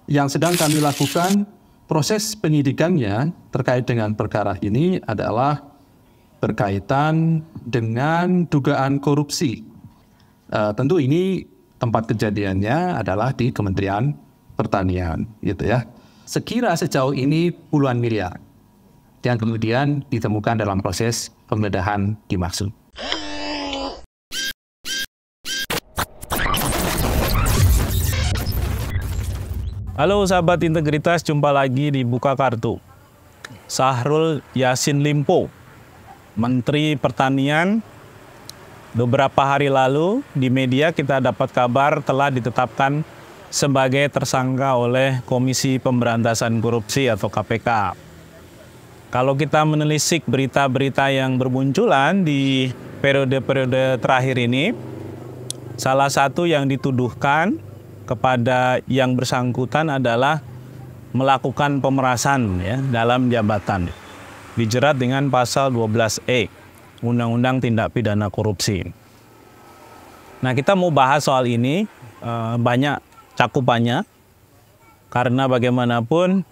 Yang sedang kami lakukan proses penyidikannya terkait dengan perkara ini adalah berkaitan dengan dugaan korupsi. Tentu ini tempat kejadiannya adalah di Kementerian Pertanian, gitu ya. Sekira sejauh ini puluhan miliar yang kemudian ditemukan dalam proses penggeledahan dimaksud. Halo sahabat integritas, jumpa lagi di Buka Kartu. Syahrul Yassin Limpo, Menteri Pertanian, beberapa hari lalu di media kita dapat kabar telah ditetapkan sebagai tersangka oleh Komisi Pemberantasan Korupsi atau KPK. Kalau kita menelisik berita-berita yang bermunculan di periode-periode terakhir ini, salah satu yang dituduhkan kepada yang bersangkutan adalah melakukan pemerasan ya, dalam jabatan. Dijerat dengan pasal 12E Undang-Undang Tindak Pidana Korupsi. Nah, kita mau bahas soal ini, banyak cakupannya, karena bagaimanapun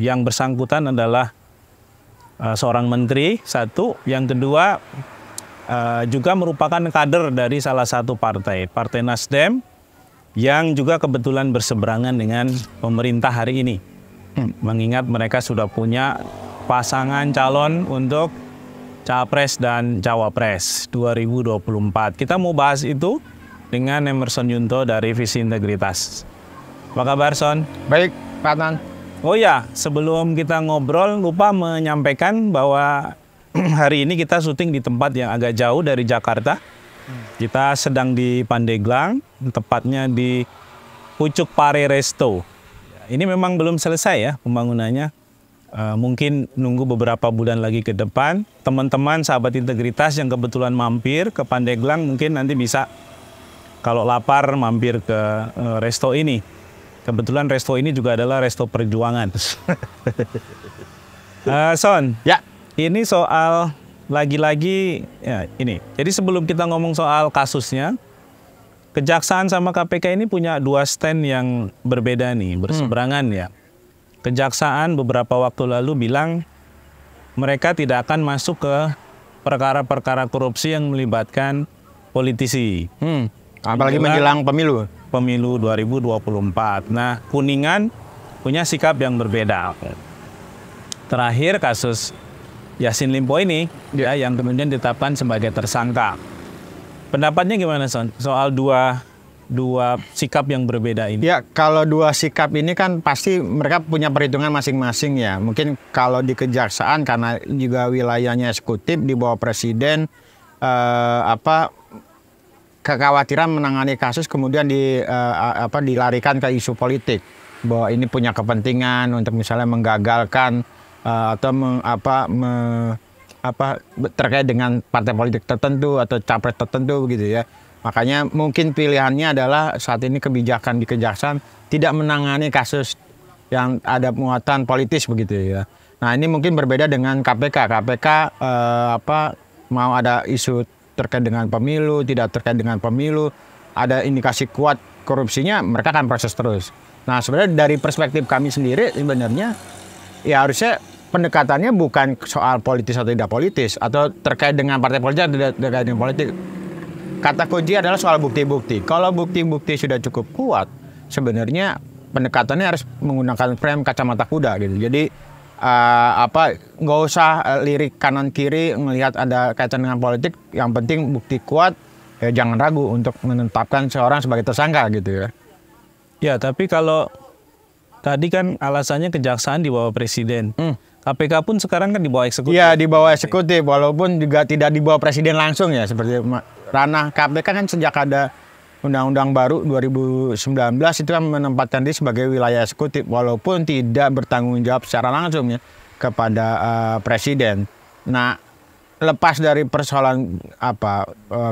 yang bersangkutan adalah seorang menteri, satu. Yang kedua, juga merupakan kader dari salah satu partai, Partai Nasdem, yang juga kebetulan berseberangan dengan pemerintah hari ini. Mengingat mereka sudah punya pasangan calon untuk Capres dan Cawapres 2024. Kita mau bahas itu dengan Emerson Yunto dari Visi Integritas. Apa kabar, Son? Baik, Pak Adnan. Oh ya, sebelum kita ngobrol, lupa menyampaikan bahwa hari ini kita syuting di tempat yang agak jauh dari Jakarta. Kita sedang di Pandeglang, tepatnya di Pucuk Pare Resto. Ini memang belum selesai ya pembangunannya. Mungkin nunggu beberapa bulan lagi ke depan. Teman-teman sahabat integritas yang kebetulan mampir ke Pandeglang mungkin nanti bisa, kalau lapar, mampir ke resto ini. Kebetulan resto ini juga adalah resto perjuangan. Son, Ya, ini soal lagi-lagi ya ini. Jadi sebelum kita ngomong soal kasusnya, Kejaksaan sama KPK ini punya dua stand yang berbeda nih, berseberangan ya. Kejaksaan beberapa waktu lalu bilang mereka tidak akan masuk ke perkara-perkara korupsi yang melibatkan politisi. apalagi menjelang pemilu. Pemilu 2024. Nah, Kuningan punya sikap yang berbeda. Terakhir kasus Yassin Limpo ini ya, yang kemudian ditetapkan sebagai tersangka. Pendapatnya gimana, Son? Soal dua sikap yang berbeda ini? Ya, kalau dua sikap ini kan pasti mereka punya perhitungan masing-masing ya. Mungkin kalau di kejaksaan karena juga wilayahnya eksekutif di bawah presiden, kekhawatiran menangani kasus kemudian dilarikan ke isu politik bahwa ini punya kepentingan untuk misalnya menggagalkan terkait dengan partai politik tertentu atau capres tertentu gitu ya. Makanya mungkin pilihannya adalah saat ini kebijakan di kejaksaan tidak menangani kasus yang ada muatan politis begitu ya. Nah, ini mungkin berbeda dengan KPK. KPK mau ada isu terkait dengan pemilu, tidak terkait dengan pemilu, ada indikasi kuat korupsinya, mereka akan proses terus. Nah, sebenarnya dari perspektif kami sendiri sebenarnya ya harusnya pendekatannya bukan soal politis atau tidak politis, atau terkait dengan partai politik atau tidak terkait dengan politik. Kata kunci adalah soal bukti-bukti. Kalau bukti-bukti sudah cukup kuat, sebenarnya pendekatannya harus menggunakan frame kacamata kuda gitu. Jadi nggak usah lirik kanan kiri melihat ada kaitan dengan politik. Yang penting bukti kuat, ya jangan ragu untuk menetapkan seorang sebagai tersangka gitu ya. Ya, tapi kalau tadi kan alasannya kejaksaan di bawah presiden. KPK pun sekarang kan di bawah eksekutif. Iya, di bawah eksekutif, walaupun juga tidak di bawah presiden langsung ya. Seperti ranah KPK kan sejak ada undang-undang baru 2019 itu kan menempatkan diri sebagai wilayah eksekutif, walaupun tidak bertanggung jawab secara langsung ya kepada presiden. Nah, lepas dari persoalan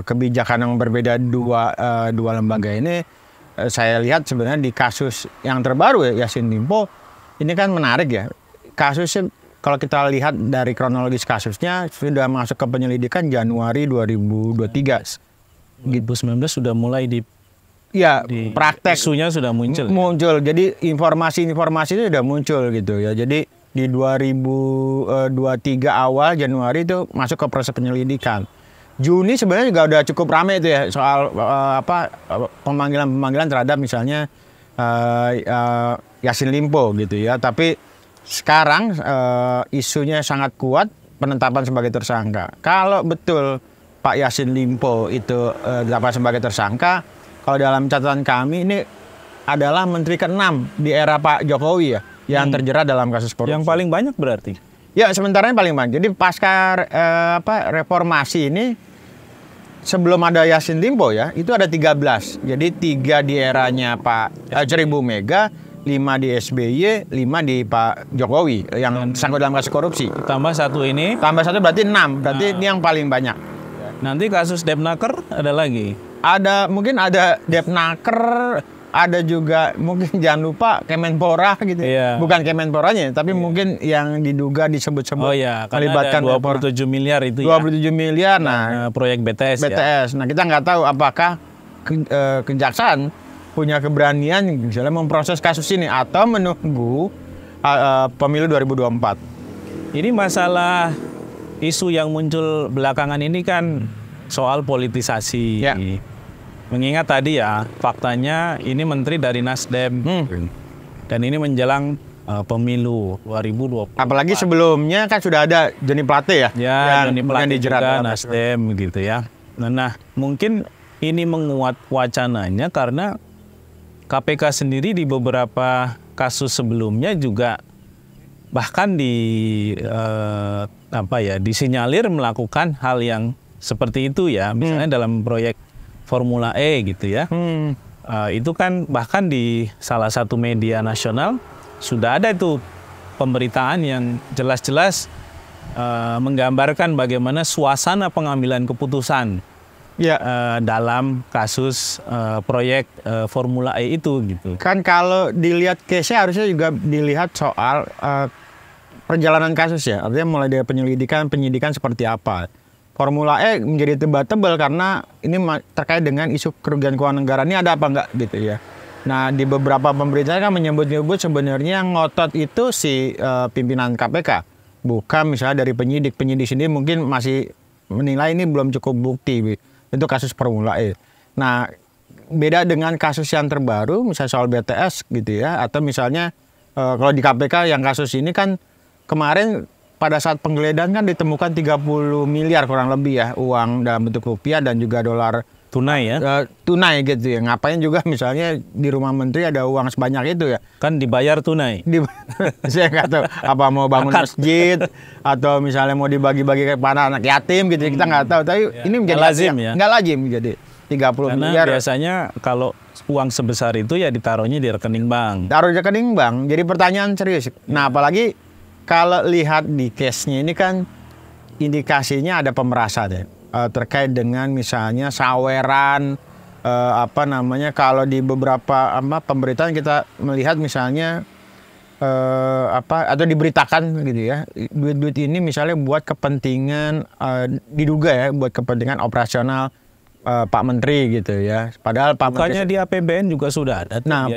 kebijakan yang berbeda dua lembaga ini, saya lihat sebenarnya di kasus yang terbaru ya, Yassin Limpo, ini kan menarik ya. Kasusnya kalau kita lihat dari kronologis kasusnya sudah masuk ke penyelidikan Januari 2023. 2019 sudah mulai Ya, di praktek isunya sudah muncul. muncul. Jadi informasi-informasi itu sudah muncul gitu ya. Jadi di 2023 awal Januari itu masuk ke proses penyelidikan. Juni sebenarnya juga udah cukup ramai itu ya soal pemanggilan terhadap misalnya Yassin Limpo gitu ya. Tapi sekarang isunya sangat kuat penetapan sebagai tersangka. Kalau betul Pak Yassin Limpo itu ditetapkan sebagai tersangka, kalau dalam catatan kami ini adalah menteri ke-6 di era Pak Jokowi ya yang terjerat dalam kasus korupsi. Yang paling banyak berarti? Ya, sementara yang paling banyak. Jadi pasca reformasi ini sebelum ada Yassin Limpo ya, itu ada 13. Jadi 3 di eranya Pak Ibu Mega, 5 di SBY, 5 di Pak Jokowi yang sangkut dalam kasus korupsi. Tambah 1 ini. Tambah 1 berarti 6. Berarti ini yang paling banyak. Nanti kasus Depnaker ada lagi. Mungkin ada Depnaker, ada juga mungkin jangan lupa Kemenpora gitu. Iya. Bukan Kemenporanya, tapi mungkin yang diduga disebut-sebut Oh ya, melibatkan karena ada 27 miliar itu 27 miliar. Nah, proyek BTS, ya. BTS. Nah, kita nggak tahu apakah kejaksaan punya keberanian misalnya memproses kasus ini atau menunggu pemilu 2024. Ini masalah isu yang muncul belakangan ini kan soal politisasi. Ya. Mengingat tadi ya, faktanya ini menteri dari Nasdem. Dan ini menjelang pemilu 2024. Apalagi sebelumnya kan sudah ada Joni Plate ya. Ya, Joni Plate dijerat juga dalam Nasdem gitu ya. Nah, mungkin ini menguat wacananya karena KPK sendiri di beberapa kasus sebelumnya juga bahkan disinyalir melakukan hal yang seperti itu ya. Misalnya dalam proyek Formula E gitu ya. Itu kan bahkan di salah satu media nasional sudah ada itu pemberitaan yang jelas-jelas menggambarkan bagaimana suasana pengambilan keputusan dalam kasus proyek Formula E itu gitu. Kan kalau dilihat case-nya harusnya juga dilihat soal perjalanan kasus ya. Artinya mulai dari penyidikan seperti apa. Formula E menjadi debatable karena ini terkait dengan isu kerugian keuangan negara ini ada apa enggak gitu ya. Nah, di beberapa pemberitaan kan menyebut-nyebut sebenarnya yang ngotot itu si pimpinan KPK. Bukan misalnya dari penyidik. Penyidik sendiri mungkin masih menilai ini belum cukup bukti. Itu kasus Formula E. Nah, beda dengan kasus yang terbaru misalnya soal BTS gitu ya. Atau misalnya kalau di KPK yang kasus ini kan kemarin pada saat penggeledahan kan ditemukan 30 miliar kurang lebih ya uang dalam bentuk rupiah dan juga dolar tunai ya. Tunai gitu ya. Ngapain juga misalnya di rumah menteri ada uang sebanyak itu ya. Kan dibayar tunai. Saya nggak tahu apa mau bangun masjid atau misalnya mau dibagi-bagi kepada anak yatim gitu. Kita nggak tahu. Tapi ini menjadi lazim ya. Nggak lazim jadi 30 Karena miliar. Biasanya kalau uang sebesar itu ya ditaruhnya di rekening bank. Taruh di rekening bank. Jadi pertanyaan serius. Nah, apalagi kalau lihat di case-nya ini kan indikasinya ada pemerasan ya. Terkait dengan misalnya saweran kalau di beberapa pemberitaan kita melihat misalnya atau diberitakan gitu ya. Duit-duit ini misalnya buat kepentingan diduga ya buat kepentingan operasional Pak Menteri gitu ya. Padahal Pak Bukannya Menteri di APBN juga sudah ada. Nah,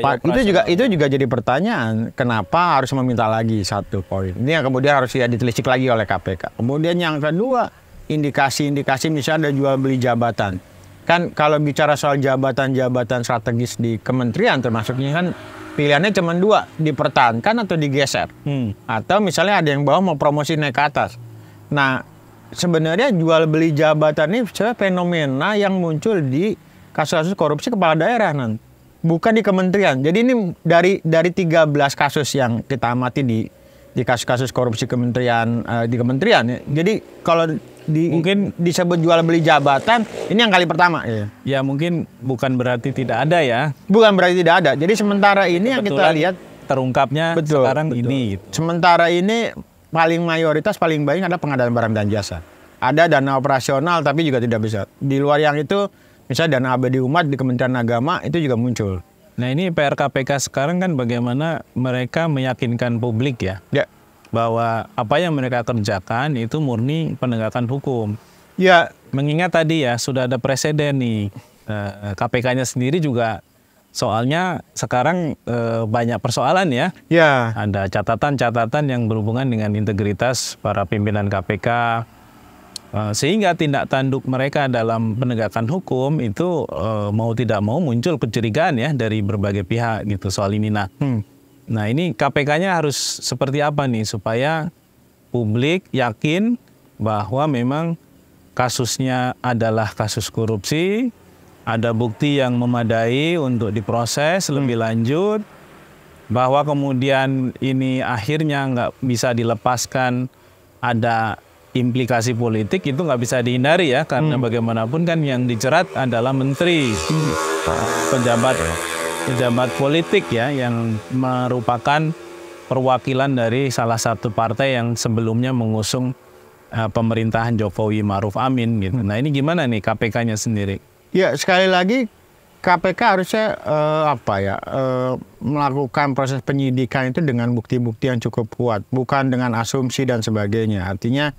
itu juga jadi pertanyaan, kenapa harus meminta lagi satu poin. Ini yang kemudian harus ditelisik lagi oleh KPK. Kemudian yang kedua, indikasi-indikasi misalnya ada jual beli jabatan. Kan kalau bicara soal jabatan-jabatan strategis di kementerian termasuknya kan pilihannya cuma 2, dipertahankan atau digeser. Atau misalnya ada yang bawa mau promosi naik ke atas. Nah, sebenarnya jual beli jabatan ini sebenarnya fenomena yang muncul di kasus-kasus korupsi kepala daerah nanti, bukan di kementerian. Jadi ini dari 13 kasus yang kita amati di kasus-kasus korupsi kementerian di kementerian ya. Jadi kalau mungkin disebut jual beli jabatan ini yang kali pertama ya. Ya mungkin bukan berarti tidak ada ya. Bukan berarti tidak ada. Jadi sementara ini yang kita lihat terungkapnya sekarang ini. Sementara ini paling mayoritas paling banyak ada pengadaan barang dan jasa. Ada dana operasional tapi juga tidak bisa. Di luar yang itu misalnya dana abadi umat di Kementerian Agama itu juga muncul. Nah ini PR KPK sekarang kan bagaimana mereka meyakinkan publik ya. Bahwa apa yang mereka kerjakan itu murni penegakan hukum. Ya. Mengingat tadi ya sudah ada presiden nih. KPK-nya sendiri juga soalnya sekarang banyak persoalan ya. Ya. Ada catatan-catatan yang berhubungan dengan integritas para pimpinan KPK, sehingga tindak tanduk mereka dalam penegakan hukum itu mau tidak mau muncul kecurigaan ya dari berbagai pihak gitu soal ini. Nah ini KPK-nya harus seperti apa nih supaya publik yakin bahwa memang kasusnya adalah kasus korupsi, ada bukti yang memadai untuk diproses lebih lanjut, bahwa kemudian ini akhirnya nggak bisa dilepaskan ada implikasi politik, itu nggak bisa dihindari ya, karena bagaimanapun kan yang dijerat adalah menteri, pejabat politik ya, yang merupakan perwakilan dari salah satu partai yang sebelumnya mengusung pemerintahan Jokowi Ma'ruf Amin gitu. Nah ini gimana nih KPK-nya sendiri? Ya sekali lagi KPK harusnya melakukan proses penyidikan itu dengan bukti-bukti yang cukup kuat, bukan dengan asumsi dan sebagainya. Artinya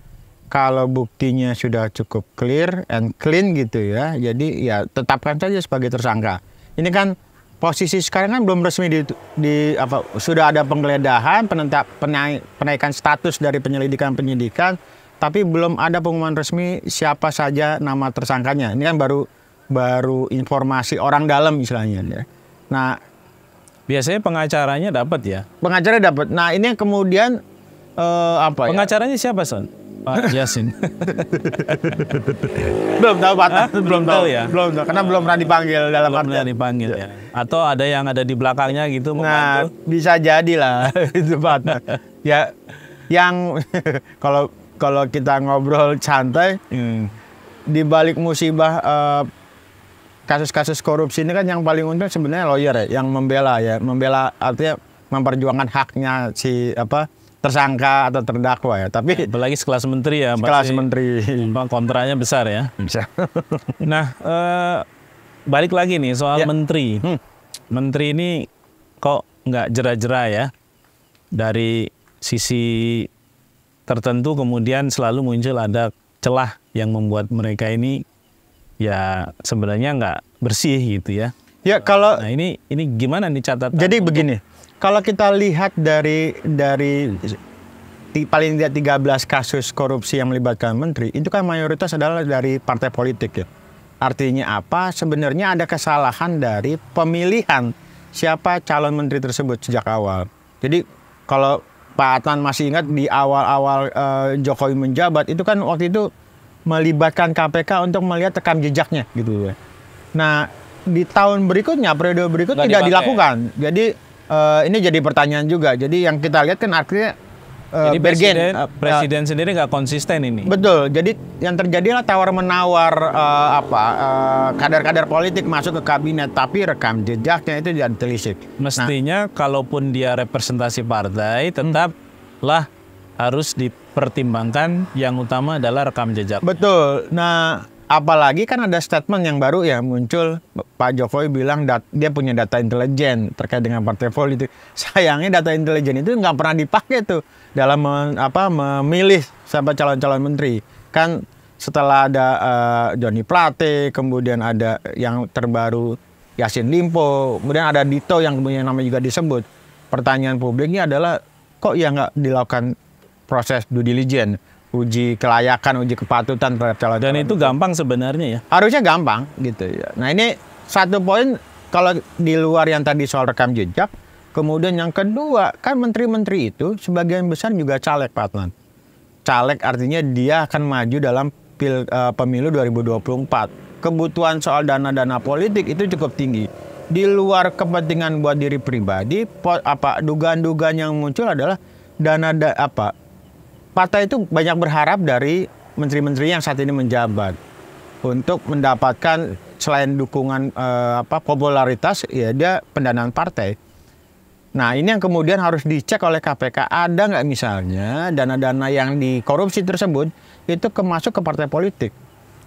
kalau buktinya sudah cukup clear and clean gitu ya, jadi ya tetapkan saja sebagai tersangka. Ini kan posisi sekarang kan belum resmi sudah ada penggeledahan, penaikan status dari penyidikan, tapi belum ada pengumuman resmi siapa saja nama tersangkanya. Ini kan baru informasi orang dalam misalnya ya. Nah, biasanya pengacaranya dapat ya. Pengacara dapat. Nah, ini yang kemudian pengacaranya siapa, Son? Pak Yasin. Belum tahu Pak. Belum tahu ya. Belum tahu karena belum pernah dipanggil dalam belum pernah dipanggil ya. Atau ada yang ada di belakangnya gitu membantu. Nah, bisa jadi lah itu Pak. Ya yang kalau kita ngobrol santai di balik musibah kasus-kasus korupsi ini kan yang paling untung sebenarnya lawyer ya, yang membela artinya memperjuangkan haknya si tersangka atau terdakwa ya. Tapi apalagi sekelas menteri ya, sekelas menteri kontranya besar ya. Bisa. Nah, balik lagi nih soal menteri. Menteri ini kok nggak jera-jera ya, dari sisi tertentu kemudian selalu muncul ada celah yang membuat mereka ini ya sebenarnya nggak bersih gitu ya. Ya kalau nah ini gimana nih catatan? Jadi begini, kalau kita lihat dari paling tidak 13 kasus korupsi yang melibatkan menteri, itu kan mayoritas adalah dari partai politik ya. Artinya apa? Sebenarnya ada kesalahan dari pemilihan siapa calon menteri tersebut sejak awal. Jadi kalau Pak Adnan masih ingat di awal-awal Jokowi menjabat, itu kan waktu itu melibatkan KPK untuk melihat rekam jejaknya gitu ya. Nah, di tahun berikutnya, periode berikutnya tidak dilakukan. Jadi ini jadi pertanyaan juga. Jadi yang kita lihat kan artinya presiden sendiri nggak konsisten ini. Betul. Jadi yang terjadi adalah tawar-menawar kader-kader politik masuk ke kabinet, tapi rekam jejaknya itu tidak ditelisik. Mestinya kalaupun dia representasi partai, tetaplah harus dipertimbangkan yang utama adalah rekam jejak. Betul. Nah, apalagi kan ada statement yang baru ya muncul, Pak Jokowi bilang dia punya data intelijen terkait dengan partai politik. Sayangnya data intelijen itu nggak pernah dipakai tuh dalam memilih siapa calon-calon menteri. Kan setelah ada Johnny Plate, kemudian ada yang terbaru Yassin Limpo, kemudian ada Dito yang kemudian namanya juga disebut. Pertanyaan publiknya adalah kok ya nggak dilakukan proses due diligence, uji kelayakan, uji kepatutan terhadap calon. Dan itu gampang sebenarnya ya? Harusnya gampang gitu ya. Nah ini satu poin kalau di luar yang tadi soal rekam jejak, kemudian yang kedua kan menteri-menteri itu sebagian besar juga caleg Pak Adnan. Caleg artinya dia akan maju dalam pemilu 2024. Kebutuhan soal dana-dana politik itu cukup tinggi. Di luar kepentingan buat diri pribadi, dugaan-dugaan yang muncul adalah partai itu banyak berharap dari menteri-menteri yang saat ini menjabat untuk mendapatkan selain dukungan popularitas, ya dia pendanaan partai. Nah ini yang kemudian harus dicek oleh KPK, ada nggak misalnya dana-dana yang dikorupsi tersebut itu masuk ke partai politik.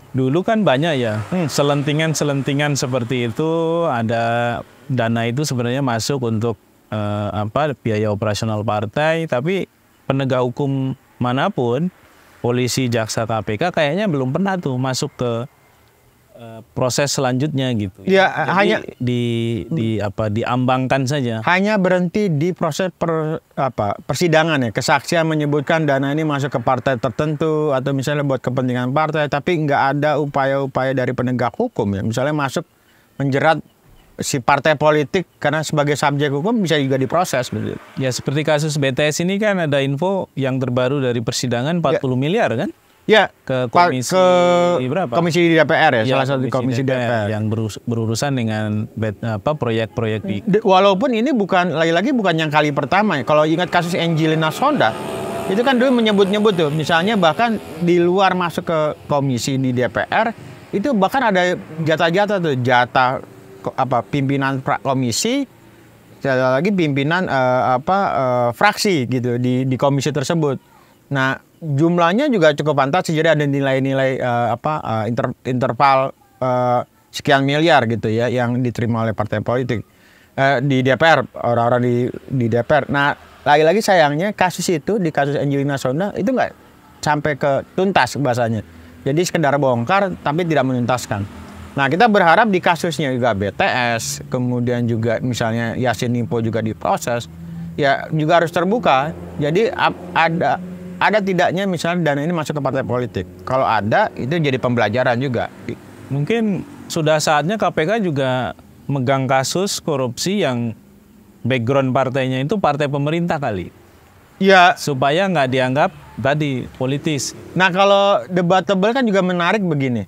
Dulu kan banyak ya selentingan-selentingan seperti itu, ada dana itu sebenarnya masuk untuk biaya operasional partai, tapi penegak hukum manapun, polisi, jaksa, KPK kayaknya belum pernah tuh masuk ke proses selanjutnya gitu. Ya, Jadi hanya diambangkan saja. hanya berhenti di proses persidangan ya, kesaksian menyebutkan dana ini masuk ke partai tertentu atau misalnya buat kepentingan partai, tapi nggak ada upaya-upaya dari penegak hukum ya, misalnya masuk menjerat si partai politik karena sebagai subjek hukum bisa juga diproses begitu. Ya seperti kasus BTS ini kan ada info yang terbaru dari persidangan 40 miliar kan? Ya, Ke komisi berapa? Komisi di DPR ya, Ya, salah satu komisi DPR. yang berurusan dengan proyek-proyek di Walaupun ini lagi-lagi bukan yang kali pertama ya. Kalau ingat kasus Angelina Sonda, itu kan dulu menyebut-nyebut tuh, misalnya bahkan di luar masuk ke komisi di DPR, itu bahkan ada jatah-jatah tuh, pimpinan komisi, ada lagi pimpinan fraksi gitu di komisi tersebut. Nah, jumlahnya juga cukup fantastis, jadi ada nilai-nilai interval sekian miliar gitu ya yang diterima oleh partai politik di DPR, orang-orang di DPR. Nah, lagi-lagi sayangnya kasus itu, di kasus Angelina Sonda itu nggak sampai ke tuntas bahasanya. Jadi sekedar bongkar tapi tidak menuntaskan. Nah, kita berharap di kasusnya juga BTS, kemudian juga misalnya Yassin Limpo juga diproses, ya juga harus terbuka. Jadi ada tidaknya misalnya dana ini masuk ke partai politik. Kalau ada, itu jadi pembelajaran juga. Mungkin sudah saatnya KPK juga megang kasus korupsi yang background partainya itu partai pemerintah kali. Ya, Supaya nggak dianggap tadi politis. nah kalau debatable kan juga menarik begini.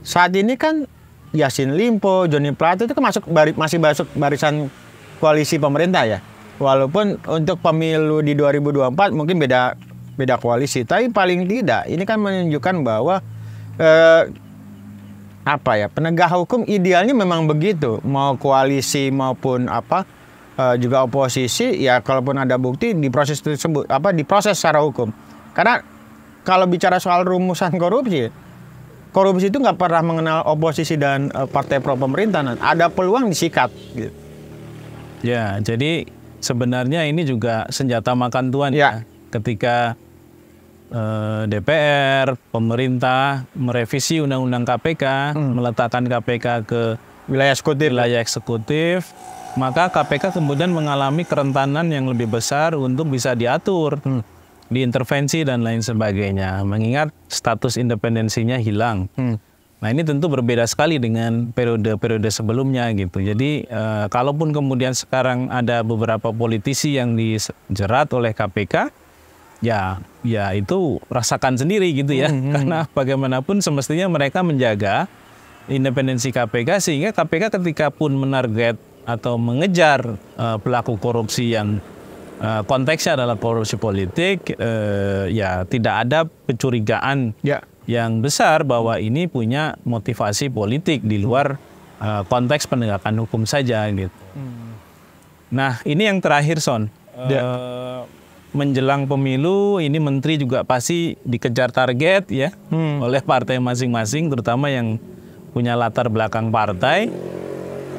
Saat ini kan Yassin Limpo, Joni Plate itu kan masih masuk barisan koalisi pemerintah ya. Walaupun untuk pemilu di 2024 mungkin beda koalisi, tapi paling tidak ini kan menunjukkan bahwa penegak hukum idealnya memang begitu, mau koalisi maupun juga oposisi ya, kalaupun ada bukti diproses tersebut diproses secara hukum. Karena kalau bicara soal rumusan korupsi itu nggak pernah mengenal oposisi dan partai pro pemerintahan, ada peluang disikat gitu. Ya, jadi sebenarnya ini juga senjata makan tuan ya. Ketika DPR, pemerintah merevisi undang-undang KPK, meletakkan KPK ke Wilayah eksekutif, maka KPK kemudian mengalami kerentanan yang lebih besar untuk bisa diatur, diintervensi dan lain sebagainya, mengingat status independensinya hilang. Nah, ini tentu berbeda sekali dengan periode-periode sebelumnya gitu. Jadi kalaupun kemudian sekarang ada beberapa politisi yang dijerat oleh KPK, ya itu rasakan sendiri gitu ya. Karena bagaimanapun semestinya mereka menjaga independensi KPK, sehingga KPK ketika pun menarget atau mengejar pelaku korupsi yang konteksnya adalah korupsi politik, ya tidak ada kecurigaan yang besar bahwa ini punya motivasi politik di luar konteks penegakan hukum saja gitu. Nah, ini yang terakhir, Son. Menjelang pemilu ini menteri juga pasti dikejar target ya oleh partai masing-masing, terutama yang punya latar belakang partai.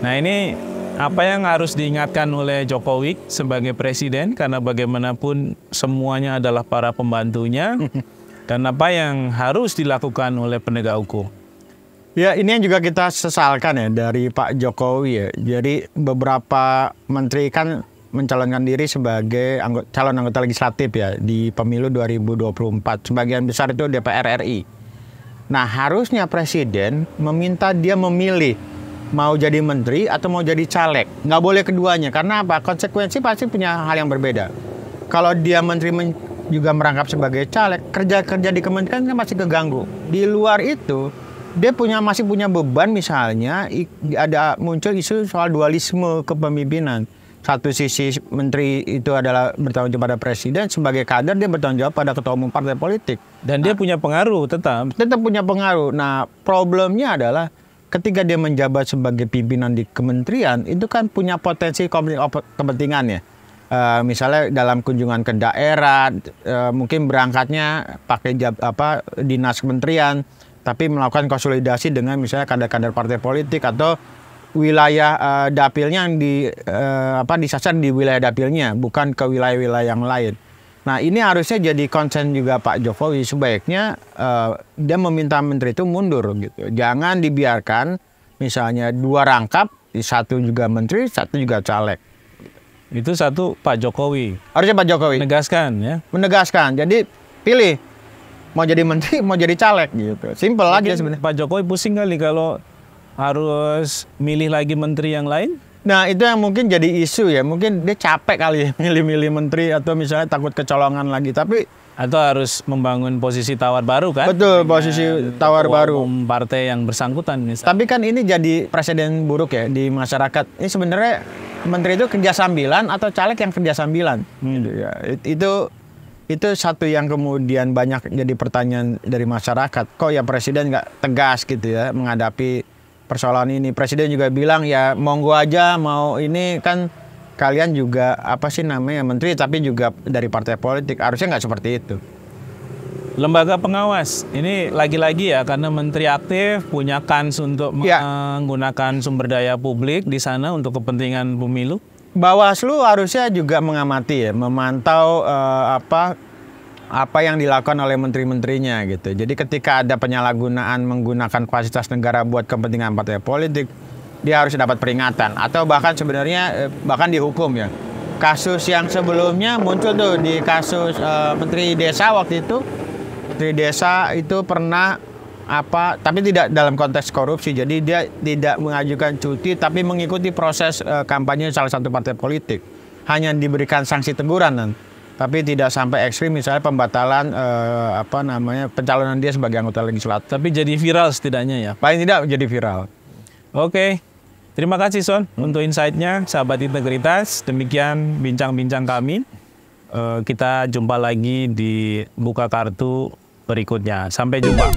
Nah, ini apa yang harus diingatkan oleh Jokowi sebagai presiden, karena bagaimanapun semuanya adalah para pembantunya, dan apa yang harus dilakukan oleh penegak hukum? Ya, ini yang juga kita sesalkan ya dari Pak Jokowi ya. Jadi beberapa menteri kan mencalonkan diri sebagai calon anggota legislatif ya di pemilu 2024. Sebagian besar itu DPR RI. Nah, harusnya presiden meminta dia memilih mau jadi menteri atau mau jadi caleg. Nggak boleh keduanya. Karena apa? Konsekuensi pasti punya hal yang berbeda. Kalau dia menteri juga merangkap sebagai caleg, kerja-kerja di kementerian kan masih keganggu. Di luar itu, dia masih punya beban, misalnya muncul isu soal dualisme kepemimpinan. Satu sisi menteri itu adalah bertanggung jawab pada presiden, sebagai kader dia bertanggung jawab pada ketua umum partai politik. Dan dia punya pengaruh tetap punya pengaruh. Nah, problemnya adalah ketika dia menjabat sebagai pimpinan di kementerian, itu kan punya potensi konflik kepentingan ya. Misalnya dalam kunjungan ke daerah, mungkin berangkatnya pakai dinas kementerian, tapi melakukan konsolidasi dengan misalnya kader-kader partai politik atau wilayah dapilnya yang disasar di wilayah dapilnya, bukan ke wilayah-wilayah yang lain. Nah ini harusnya jadi concern juga Pak Jokowi, sebaiknya dia meminta menteri itu mundur gitu. Jangan dibiarkan misalnya 2 rangkap, satu juga menteri, satu juga caleg. Itu satu Pak Jokowi. Harusnya Pak Jokowi Menegaskan ya. menegaskan. Jadi pilih mau jadi menteri, mau jadi caleg gitu. Simpel aja sebenarnya. Pak Jokowi pusing kali kalau harus milih lagi menteri yang lain. Nah itu yang mungkin jadi isu ya. Mungkin dia capek kali ya milih-milih menteri atau misalnya takut kecolongan lagi. Tapi Atau harus membangun posisi tawar baru kan? betul posisi tawar Ketua baru. umum partai yang bersangkutan misalnya. Tapi kan ini jadi presiden buruk ya di masyarakat. Ini sebenarnya menteri itu kerja sambilan atau caleg yang kerja sambilan. Gitu ya. Itu satu yang kemudian banyak jadi pertanyaan dari masyarakat. Kok ya presiden nggak tegas gitu ya menghadapi persoalan ini. Presiden juga bilang ya monggo aja, mau ini kan kalian juga apa sih namanya menteri tapi juga dari partai politik. Harusnya nggak seperti itu. Lembaga pengawas ini lagi-lagi ya karena menteri aktif punya kans untuk Ya. menggunakan sumber daya publik di sana untuk kepentingan pemilu. Bawaslu harusnya juga mengamati ya, memantau apa yang dilakukan oleh menteri-menterinya gitu. Jadi ketika ada penyalahgunaan menggunakan fasilitas negara buat kepentingan partai politik, dia harus dapat peringatan atau bahkan sebenarnya bahkan dihukum ya. Kasus yang sebelumnya muncul tuh di kasus Menteri Desa waktu itu. Menteri Desa itu pernah tapi tidak dalam konteks korupsi. Jadi dia tidak mengajukan cuti tapi mengikuti proses kampanye salah satu partai politik. Hanya diberikan sanksi teguran tapi tidak sampai ekstrim misalnya pembatalan pencalonan dia sebagai anggota legislatif. Tapi jadi viral setidaknya ya. Paling tidak jadi viral. Oke. Terima kasih Son untuk insight-nya, sahabat integritas. Demikian bincang-bincang kami. Kita jumpa lagi di Buka Kartu berikutnya. Sampai jumpa.